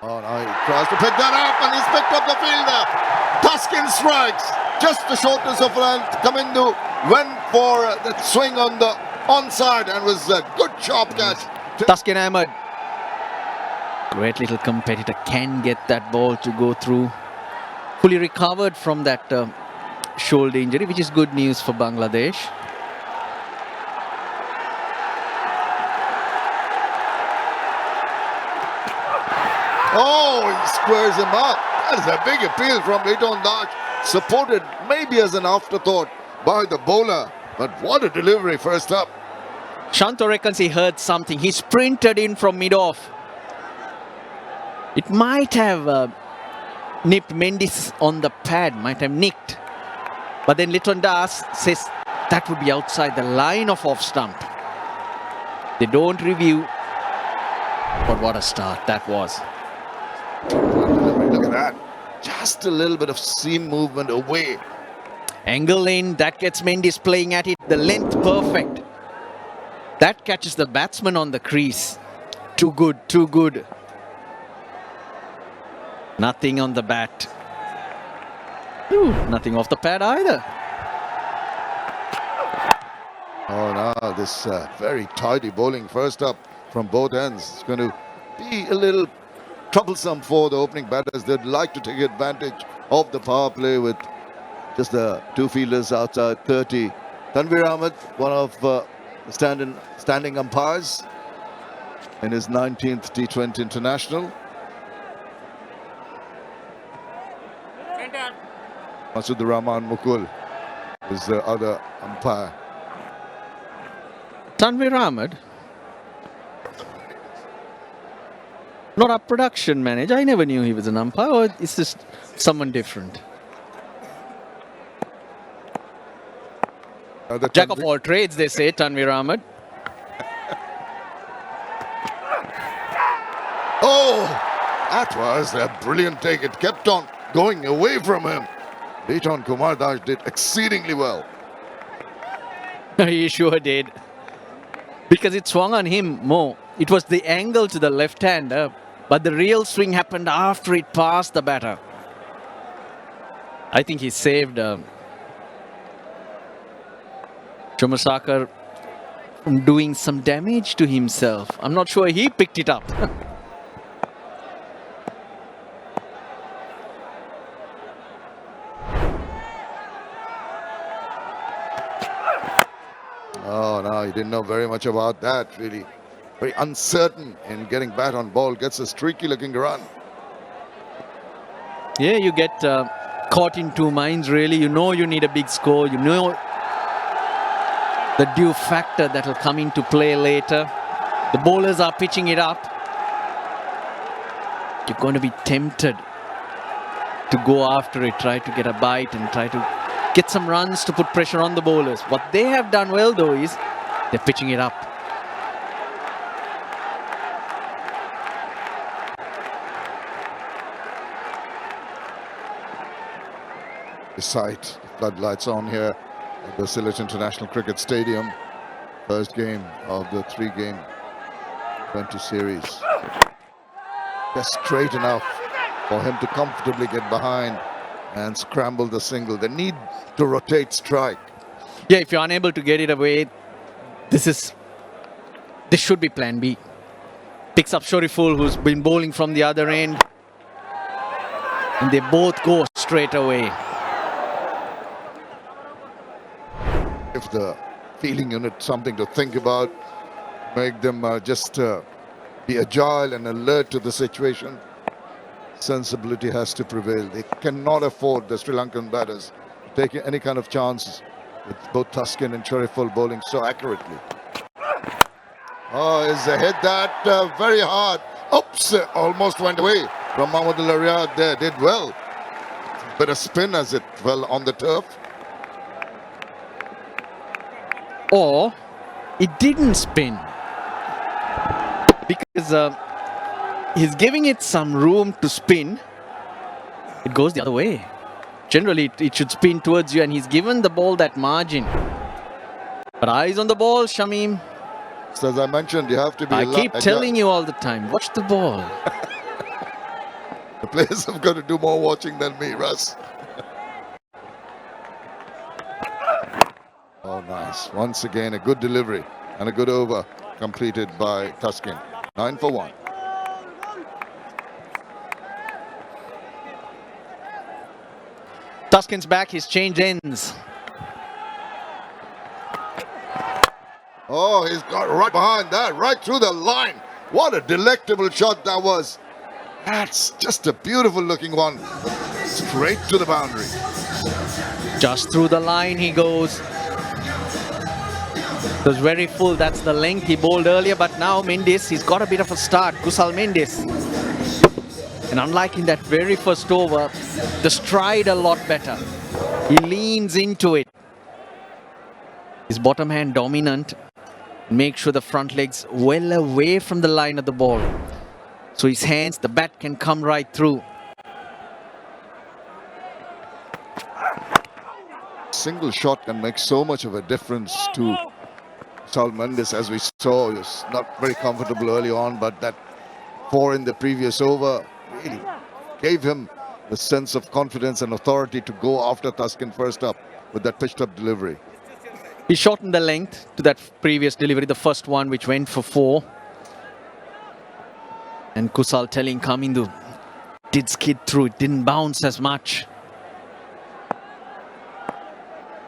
Oh, no, he tries to pick that up and he's picked up the fielder. Taskin strikes. Just the shortness of length. Kamindu went for that swing on the onside and was a good sharp catch. Taskin Ahmed, great little competitor, can get that ball to go through. Fully recovered from that shoulder injury, which is good news for Bangladesh. Oh, he squares him up. That is a big appeal from Leighton Dash. Supported maybe as an afterthought by the bowler. But what a delivery first up. Shanto reckons he heard something. He sprinted in from mid-off. It might have nipped Mendes on the pad, might have nicked. But then Leighton Dash says that would be outside the line of off stump. They don't review. But what a start that was. Look at that. Just a little bit of seam movement away. Angle in, that gets Mendes playing at it. The length perfect. That catches the batsman on the crease. Too good, too good. Nothing on the bat. Ooh, nothing off the pad either. Oh no, this very tidy bowling first up from both ends. It's going to be a little troublesome for the opening batters. They'd like to take advantage of the power play with just the two fielders outside 30. Tanvir Ahmed, one of the standing umpires in his 19th T20 international. Masud Rahman Mukul is the other umpire. Tanvir Ahmed, not a production manager. I never knew he was an umpire, or is this someone different? Jack of all trades, they say, Tanvir Ahmed. Oh, that was a brilliant take. It kept on going away from him. Leighton Kumar Dash did exceedingly well. He sure did. Because it swung on him more. It was the angle to the left-hander, but the real swing happened after it passed the batter. I think he saved Chomasakar from doing some damage to himself. I'm not sure he picked it up. Oh, no, he didn't know very much about that, really. Very uncertain in getting bat on ball. Gets a streaky-looking run. Yeah, you get caught in two minds, really. You know you need a big score. You know the due factor that will come into play later. The bowlers are pitching it up. You're going to be tempted to go after it, try to get a bite and try to get some runs to put pressure on the bowlers. What they have done well, though, is they're pitching it up. The sight, floodlights on here at the Sylhet International Cricket Stadium. First game of the three-game 20 series. Just straight enough for him to comfortably get behind and scramble the single. They need to rotate strike. Yeah, if you're unable to get it away, this should be plan B. Picks up Shoriful, who's been bowling from the other end. And they both go straight away. If the fielding unit something to think about, make them just be agile and alert to the situation. Sensibility has to prevail. They cannot afford, the Sri Lankan batters, to take any kind of chances with both Taskin and Shoriful bowling so accurately. Oh, is hit that very hard. Oops, almost went away from Mahmoud Al-Riyad there. Did well. Bit of spin as it fell on the turf. Or it didn't spin. Because he's giving it some room to spin. It goes the other way. Generally, it should spin towards you, and he's given the ball that margin. But eyes on the ball, Shamim. So as I mentioned, you have to be... I keep telling you all the time, watch the ball. The players have got to do more watching than me, Russ. Oh, nice. Once again, a good delivery and a good over completed by Taskin. 9 for 1. Taskin's back, he's changed ends. Oh, he's got right behind that, right through the line. What a delectable shot that was. That's just a beautiful looking one. Straight to the boundary. Just through the line he goes. It was very full, that's the length he bowled earlier, but now Mendis, he's got a bit of a start, Kusal Mendis. And unlike in that very first over, the stride a lot better. He leans into it. His bottom hand dominant. Make sure the front legs well away from the line of the ball. So his hands, the bat can come right through. Single shot can make so much of a difference to Sal Mendes, as we saw. He was not very comfortable early on, but that 4 in the previous over really gave him the sense of confidence and authority to go after Taskin first up with that pitched up delivery. He shortened the length to that previous delivery, the first one which went for 4. And Kusal telling Kamindu, did skid through, it didn't bounce as much.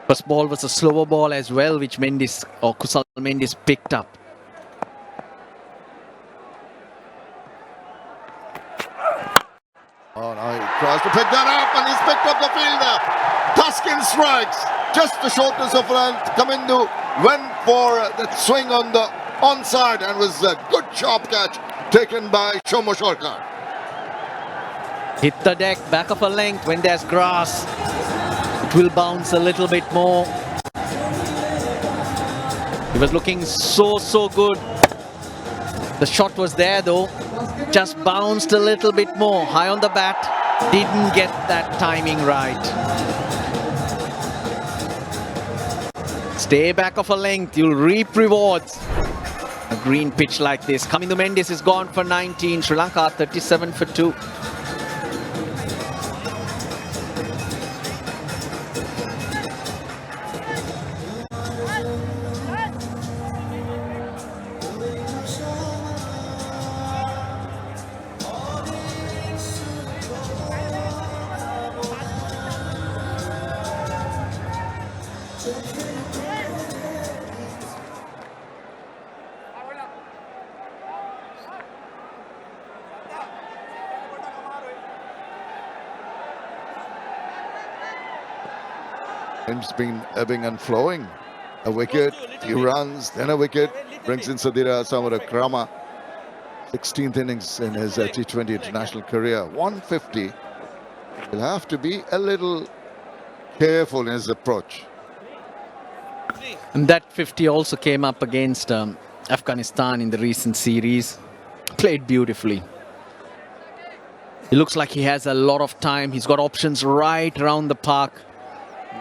First ball was a slower ball as well, which Mendis or Kusal Mendis picked up. Oh, now he tries to pick that up, and he's picked up the fielder. Taskin strikes. Just the shortness of length. Kamindu went for that swing on the onside, and was a good sharp catch taken by Shomo Sharkar. Hit the deck, back of a length when there's grass. It will bounce a little bit more. He was looking so good. The shot was there though. Just bounced a little bit more. High on the bat. Didn't get that timing right. Stay back of a length. You'll reap rewards. A green pitch like this. Kamindu Mendis is gone for 19. Sri Lanka 37 for 2. It's been ebbing and flowing. A wicket, few runs, then a wicket. Brings in Sadira Samarakrama. 16th innings in his T20 international career. 150. He'll have to be a little careful in his approach. And that 50 also came up against Afghanistan in the recent series. Played beautifully. He looks like he has a lot of time. He's got options right around the park.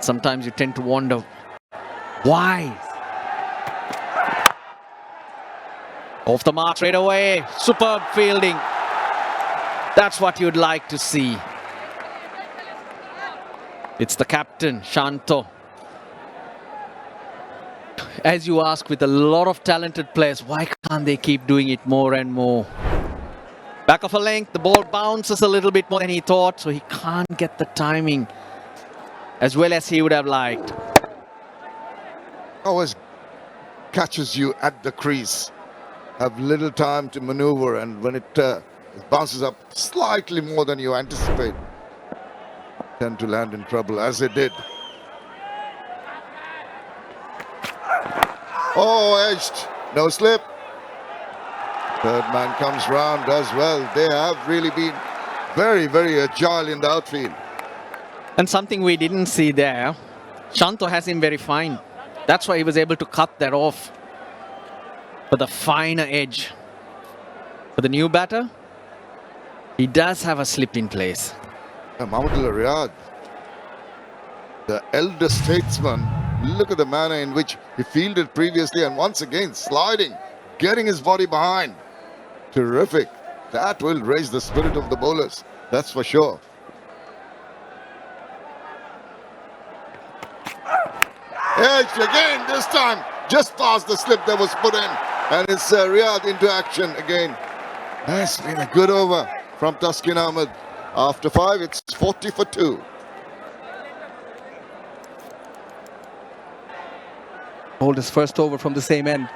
Sometimes you tend to wonder, why? Off the mark straight away. Superb fielding. That's what you'd like to see. It's the captain, Shanto. As you ask, with a lot of talented players, why can't they keep doing it more and more? Back of a length, the ball bounces a little bit more than he thought, so he can't get the timing as well as he would have liked. Always catches you at the crease. Have little time to maneuver, and when it bounces up slightly more than you anticipate, tend to land in trouble, as it did. Oh, edged. No slip. Third man comes round as well. They have really been very agile in the outfield. And something we didn't see there, Shanto has him very fine. That's why he was able to cut that off with a finer edge. For the new batter, he does have a slip in place. Mahmudullah Riyad, the elder statesman, look at the manner in which he fielded previously, and once again sliding, getting his body behind. Terrific. That will raise the spirit of the bowlers. That's for sure. Edge again, this time just past the slip that was put in, and it's Riyadh into action again. That's been a good over from Taskin Ahmed. After 5, it's 40 for 2. Hold his first over from the same end.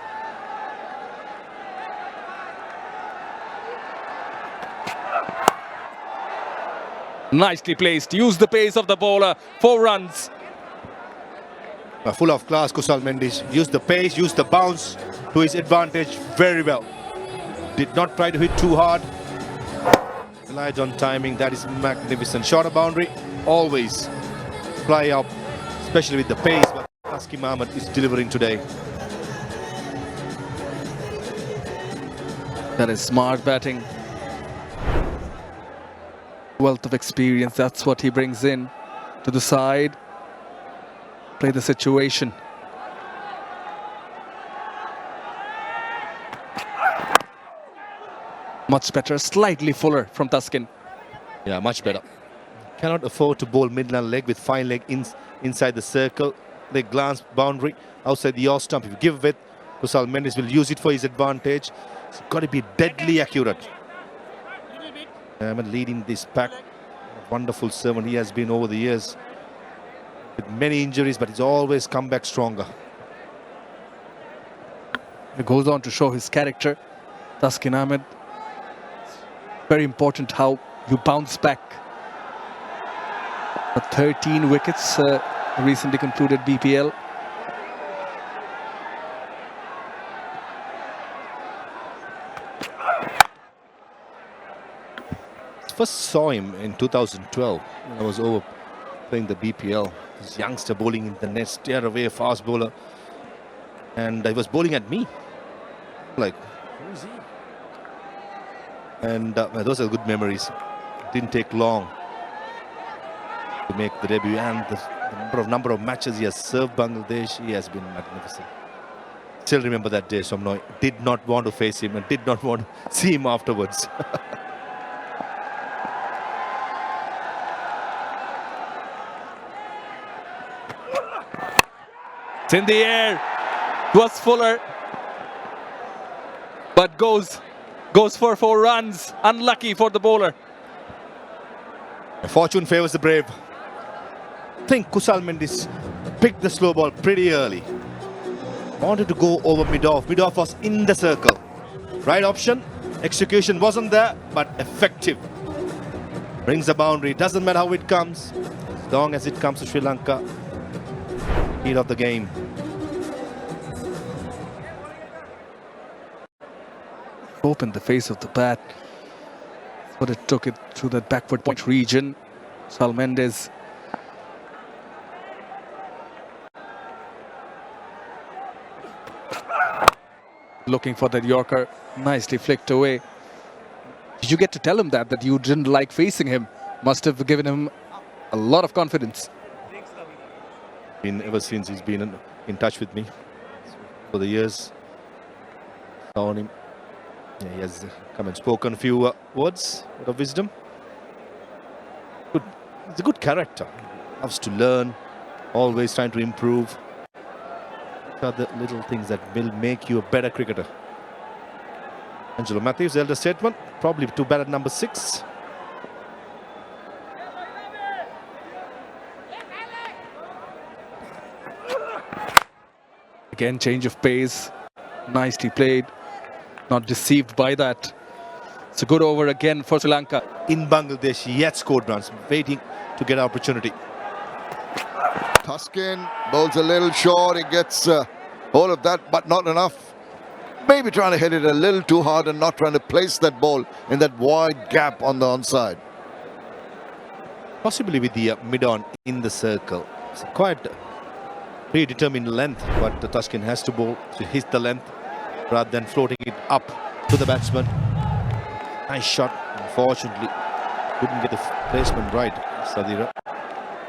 Nicely placed. Use the pace of the bowler. 4 runs. Full of class, Kusal Mendis. Used the pace, used the bounce to his advantage very well. Did not try to hit too hard. Relied on timing. That is magnificent. Shorter boundary, always fly up, especially with the pace. But Taskin Ahmed is delivering today. That is smart batting. Wealth of experience, that's what he brings in to the side. Play the situation. Much better, slightly fuller from Taskin. Yeah, much better. Cannot afford to bowl mid-land leg with fine leg inside the circle. Leg glance boundary outside the off stump. If you give it, Kusal Mendis will use it for his advantage. It's got to be deadly accurate. Leading this pack. Wonderful servant he has been over the years. With many injuries, but he's always come back stronger. It goes on to show his character. Taskin Ahmed. Very important how you bounce back. 13 wickets, recently concluded BPL. First saw him in 2012 when I was over playing the BPL. This youngster bowling in the net, steer away, fast bowler, and he was bowling at me. Like, who is he? And those are good memories. Didn't take long to make the debut, and the number of matches he has served Bangladesh, he has been magnificent. Still remember that day, Somnoy. Did not want to face him and did not want to see him afterwards. It's in the air. It was Fuller, but goes for 4 runs. Unlucky for the bowler. Fortune favours the brave. I think Kusal Mendis picked the slow ball pretty early. Wanted to go over mid-off. Mid-off was in the circle. Right option. Execution wasn't there, but effective. Brings the boundary. Doesn't matter how it comes, as long as it comes to Sri Lanka. Speed of the game. Opened the face of the bat. But it took it to the backward point region. Sal Mendes. Looking for that Yorker. Nicely flicked away. Did you get to tell him that you didn't like facing him? Must have given him a lot of confidence. Ever since he's been in touch with me for the years. Saw him. Yeah, he has come and spoken a few words of wisdom. Good. He's a good character. Loves to learn. Always trying to improve. These are the little things that will make you a better cricketer. Angelo Matthews, elder statement. Probably to bat at number 6. Again, change of pace. Nicely played. Not deceived by that. It's a good over again for Sri Lanka. In Bangladesh, he had scored runs, waiting to get opportunity. Taskin bowls a little short. He gets all of that, but not enough. Maybe trying to hit it a little too hard and not trying to place that ball in that wide gap on the onside. Possibly with the mid-on in the circle. It's quite predetermined length, but the Taskin has to bowl to hit the length rather than floating it up to the batsman. Nice shot. Unfortunately, couldn't get the placement right, Sadira.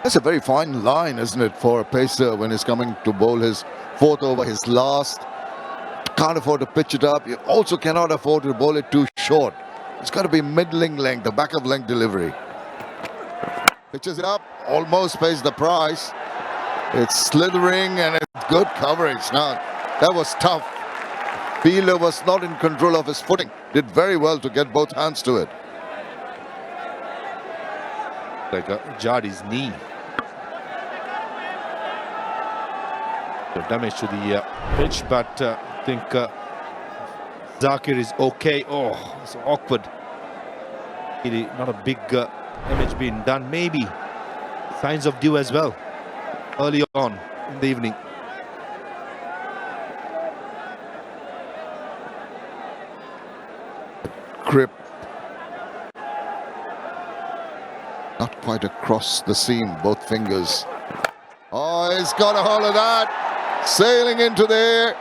That's a very fine line, isn't it, for a pacer when he's coming to bowl his 4th over, his last. Can't afford to pitch it up. You also cannot afford to bowl it too short. It's got to be middling length, the back of length delivery. Pitches it up, almost pays the price. It's slithering and it's good coverage. Now, that was tough. Fielder was not in control of his footing. Did very well to get both hands to it. Like jarred his knee. So damage to the pitch, but I think Zakir is okay. Oh, it's awkward. Really not a big damage being done. Maybe signs of dew as well early on in the evening. Grip. Not quite across the seam, both fingers. Oh, he's got a hold of that. Sailing into the air,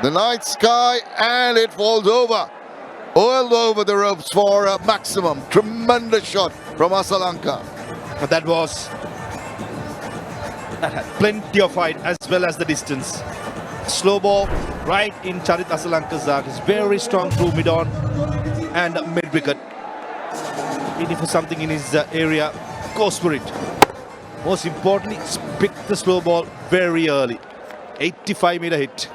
the night sky, and it falls over. Oiled over the ropes for a maximum. Tremendous shot from Asalanka. But that had plenty of height as well as the distance. Slow ball right in Charit Asalanka's arc. Is very strong through mid-on and mid-wicket. Waiting for something in his area, goes for it. Most importantly, pick the slow ball very early. 85-meter hit.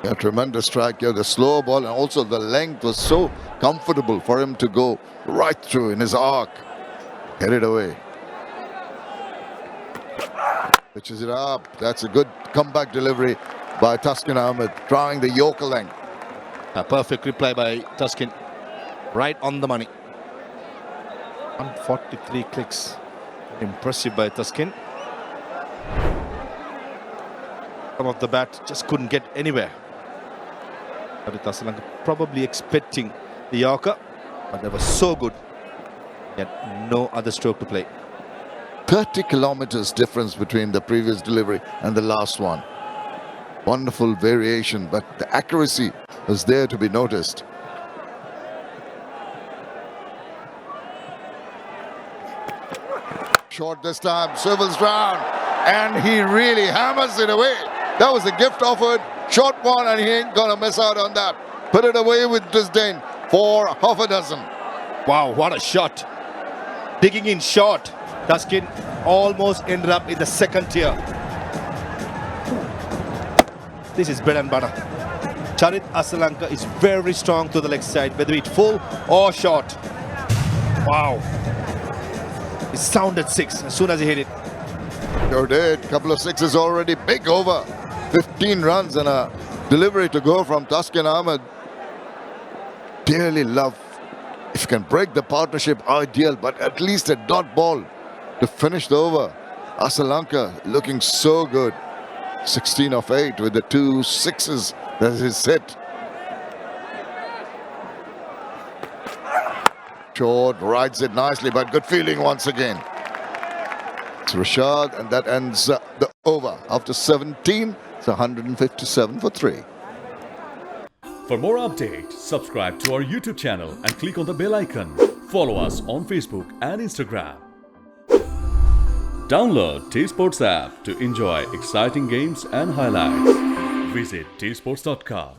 Yeah, tremendous strike here. The slow ball and also the length was so comfortable for him to go right through in his arc. Get it away. Pitches it up. That's a good comeback delivery by Taskin Ahmed, trying the Yorker length. A perfect reply by Taskin. Right on the money. 143 clicks. Impressive by Taskin. Some of the bat just couldn't get anywhere. But Asalanka probably expecting the Yorker, but they were so good. Yet no other stroke to play. 30 kilometers difference between the previous delivery and the last one. Wonderful variation, but the accuracy was there to be noticed. Short this time, swivels round, and he really hammers it away. That was a gift offered, short one, and he ain't gonna miss out on that. Put it away with disdain for half a dozen. Wow, what a shot. Digging in short. Taskin almost ended up in the second tier. This is bread and butter. Charit Asalanka is very strong to the leg side, whether it's full or short. Wow. It sounded six as soon as he hit it. Sure did. Couple of sixes already. Big over. 15 runs and a delivery to go from Taskin Ahmed. Dearly love. If you can break the partnership, ideal, but at least a dot ball to finish the over. Asalanka looking so good. 16 of 8 with the 2 sixes. That's his hit. Short, rides it nicely, but good fielding once again. It's Rashad, and that ends the over. After 17, it's 157 for 3. For more updates, subscribe to our YouTube channel and click on the bell icon. Follow us on Facebook and Instagram. Download TSports app to enjoy exciting games and highlights. Visit tsports.com.